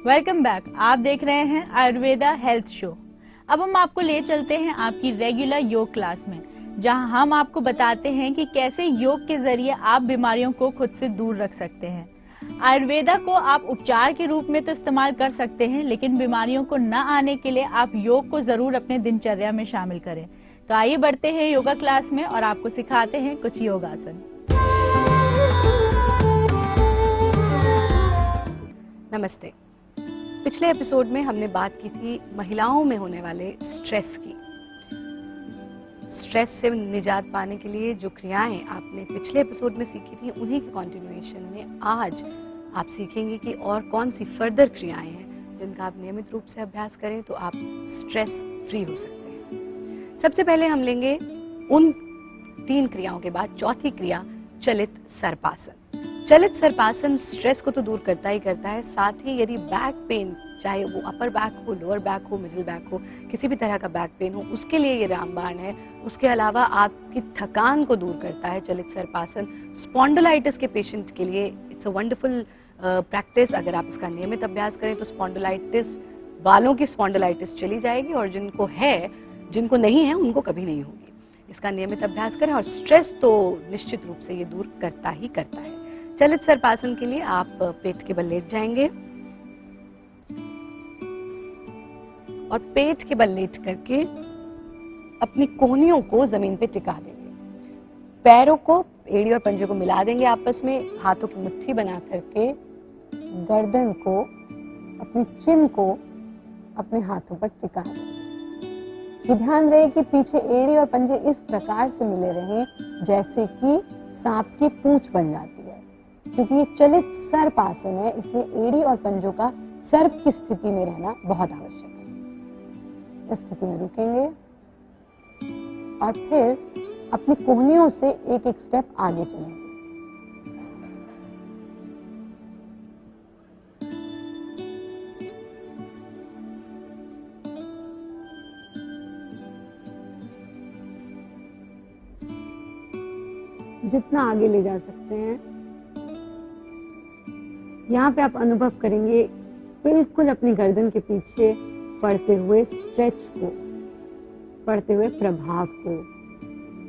Welcome back. आप देख रहे हैं आयुर्वेदा हेल्थ शो। अब हम आपको ले चलते हैं आपकी रेगुलर योग क्लास में, जहां हम आपको बताते हैं कि कैसे योग के जरिए आप बीमारियों को खुद से दूर रख सकते हैं। आयुर्वेदा को आप उपचार के रूप में तो इस्तेमाल कर सकते हैं, लेकिन बीमारियों को न आने के लिए आप योग को जरूर अपने दिनचर्या में शामिल करें। तो आइए बढ़ते हैं योगा क्लास में और आपको सिखाते हैं कुछ योगासन। नमस्ते। पिछले एपिसोड में हमने बात की थी महिलाओं में होने वाले स्ट्रेस की। स्ट्रेस से निजात पाने के लिए जो क्रियाएं आपने पिछले एपिसोड में सीखी थी, उन्हीं के कंटिन्यूएशन में आज आप सीखेंगे कि और कौन सी फर्दर क्रियाएं हैं जिनका आप नियमित रूप से अभ्यास करें तो आप स्ट्रेस फ्री हो सकते हैं। सबसे पहले हम लेंगे उन 3 क्रियाओं के बाद चौथी क्रिया, चलित सर्पासन। चलित सर्पासन स्ट्रेस को तो दूर करता ही करता है, साथ ही यदि बैक पेन, चाहे वो अपर बैक हो, लोअर बैक हो, मिडिल बैक हो, किसी भी तरह का बैक पेन हो, उसके लिए ये रामबाण है। उसके अलावा आपकी थकान को दूर करता है चलित सर्पासन। स्पॉन्डिलाइटिस के पेशेंट के लिए इट्स अ वंडरफुल प्रैक्टिस। अगर आप इसका नियमित अभ्यास करें तो स्पॉन्डिलाइटिस, बालों की स्पॉन्डिलाइटिस चली जाएगी, और जिनको नहीं है उनको कभी नहीं होगी। इसका नियमित अभ्यास करें और स्ट्रेस तो निश्चित रूप से ये दूर करता ही करता है। चलित सर्पासन के लिए आप पेट के बल लेट जाएंगे और पेट के बल लेट करके अपनी कोहनियों को जमीन पे टिका देंगे। पैरों को, एड़ी और पंजे को मिला देंगे आपस में, हाथों की मुट्ठी बना करके गर्दन को, अपनी चिन को अपने हाथों पर टिका देंगे। ये ध्यान रहे कि पीछे एड़ी और पंजे इस प्रकार से मिले रहें जैसे कि सांप की पूंछ बन जाती है। क्योंकि ये चलित सर्पासन है, इसलिए एड़ी और पंजों का सर्प की स्थिति में रहना बहुत आवश्यक है। इस स्थिति में रुकेंगे और फिर अपनी कोहनियों से एक एक स्टेप आगे चलेंगे। जितना आगे ले जा सकते हैं। यहाँ पे आप अनुभव करेंगे बिल्कुल अपनी गर्दन के पीछे पड़ते हुए स्ट्रेच को, पड़ते हुए प्रभाव को,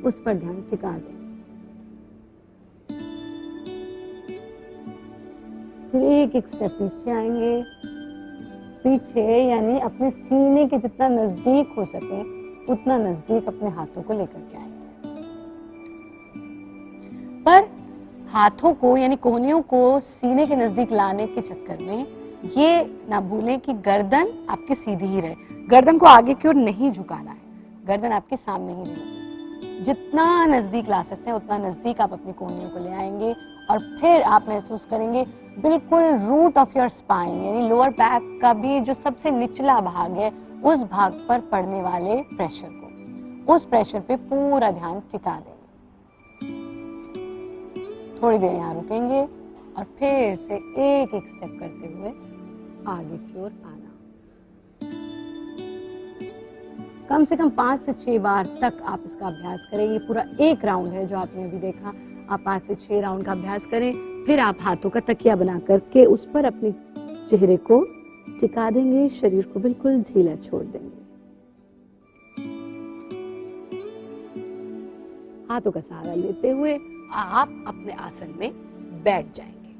उस पर ध्यान टिका दें। फिर एक एक स्टेप पीछे आएंगे। पीछे यानी अपने सीने के जितना नजदीक हो सके उतना नजदीक अपने हाथों को लेकर के आएंगे। पर हाथों को यानी कोहनियों को सीने के नजदीक लाने के चक्कर में ये ना भूलें कि गर्दन आपकी सीधी ही रहे। गर्दन को आगे की ओर नहीं झुकाना है, गर्दन आपके सामने ही रहेगी। जितना नजदीक ला सकते हैं उतना नजदीक आप अपनी कोहनियों को ले आएंगे और फिर आप महसूस करेंगे बिल्कुल रूट ऑफ योर स्पाइन यानी लोअर बैक का भी जो सबसे निचला भाग है उस भाग पर पड़ने वाले प्रेशर को, उस प्रेशर पे पूरा ध्यान टिका देंगे। थोड़ी देर यहाँ रुकेंगे और फिर से एक एक स्टेप करते हुए आगे की ओर आना। कम से कम 5 से 6 बार तक आप इसका अभ्यास करें। ये पूरा एक राउंड है जो आपने अभी देखा। आप 5 से 6 राउंड का अभ्यास करें। फिर आप हाथों का तकिया बना करके उस पर अपने चेहरे को टिका देंगे, शरीर को बिल्कुल ढीला छोड़ देंगे। हाथों का सहारा लेते हुए आप अपने आसन में बैठ जाएंगे।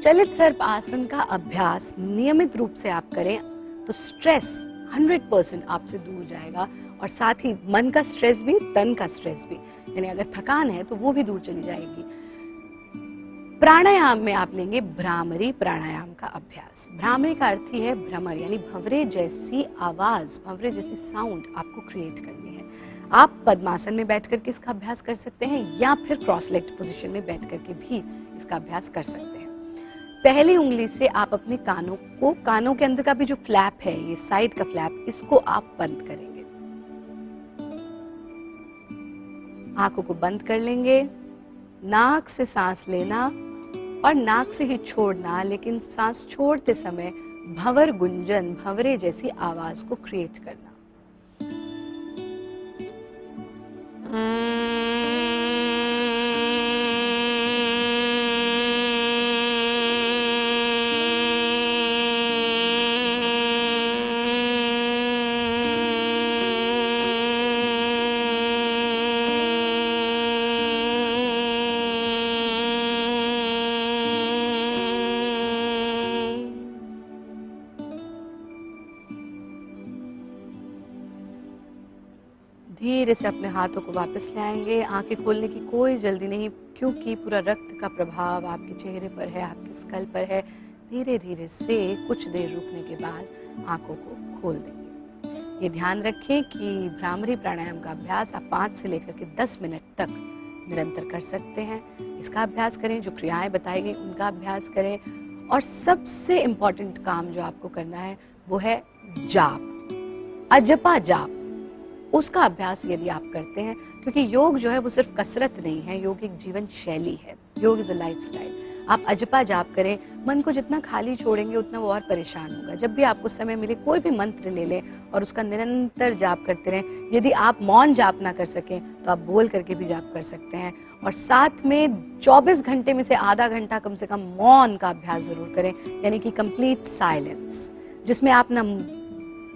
चलित सर्प आसन का अभ्यास नियमित रूप से आप करें तो स्ट्रेस 100% आपसे दूर जाएगा, और साथ ही मन का स्ट्रेस भी, तन का स्ट्रेस भी, यानी अगर थकान है तो वो भी दूर चली जाएगी। प्राणायाम में आप लेंगे भ्रामरी प्राणायाम का अभ्यास। भ्रामरी का अर्थ ही है भ्रमर, यानी भंवरे जैसी आवाज, भंवरे जैसी साउंड आपको क्रिएट करनी है। आप पद्मासन में बैठ करके इसका अभ्यास कर सकते हैं या फिर क्रॉस लेग्ड पोजीशन में बैठ करके भी इसका अभ्यास कर सकते हैं। पहली उंगली से आप अपने कानों के अंदर का भी जो फ्लैप है, ये साइड का फ्लैप, इसको आप बंद करेंगे। आंखों को बंद कर लेंगे। नाक से सांस लेना और नाक से ही छोड़ना, लेकिन सांस छोड़ते समय भंवर गुंजन, भंवरे जैसी आवाज को क्रिएट करना। धीरे से अपने हाथों को वापस ले आएंगे। आंखें खोलने की कोई जल्दी नहीं, क्योंकि पूरा रक्त का प्रभाव आपके चेहरे पर है, आपके स्कल पर है। धीरे धीरे से कुछ देर रुकने के बाद आंखों को खोल देंगे। ये ध्यान रखें कि भ्रामरी प्राणायाम का अभ्यास आप 5 से लेकर के 10 मिनट तक निरंतर कर सकते हैं। इसका अभ्यास करें, जो क्रियाएं बताई गई उनका अभ्यास करें, और सबसे इम्पोर्टेंट काम जो आपको करना है वो है जाप, अजपा जाप। उसका अभ्यास यदि आप करते हैं, क्योंकि योग जो है वो सिर्फ कसरत नहीं है, योग एक जीवन शैली है, योग इज अ लाइफस्टाइल। आप अजपा जाप करें, मन को जितना खाली छोड़ेंगे उतना वो और परेशान होगा। जब भी आपको समय मिले कोई भी मंत्र ले लें और उसका निरंतर जाप करते रहें। यदि आप मौन जाप ना कर सकें तो आप बोल करके भी जाप कर सकते हैं, और साथ में 24 घंटे में से आधा घंटा कम से कम मौन का अभ्यास जरूर करें, यानी कि कंप्लीट साइलेंस, जिसमें आप ना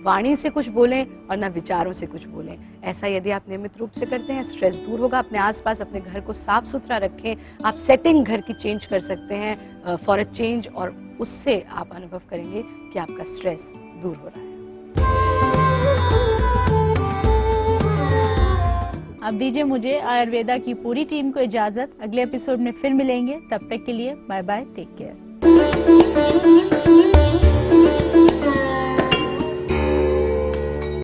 वाणी से कुछ बोलें और ना विचारों से कुछ बोलें। ऐसा यदि आप नियमित रूप से करते हैं, स्ट्रेस दूर होगा। अपने आसपास अपने घर को साफ सुथरा रखें। आप सेटिंग घर की चेंज कर सकते हैं फॉर अ चेंज, और उससे आप अनुभव करेंगे कि आपका स्ट्रेस दूर हो रहा है। अब दीजिए मुझे आयुर्वेदा की पूरी टीम को इजाजत। अगले एपिसोड में फिर मिलेंगे, तब तक के लिए बाय बाय, टेक केयर।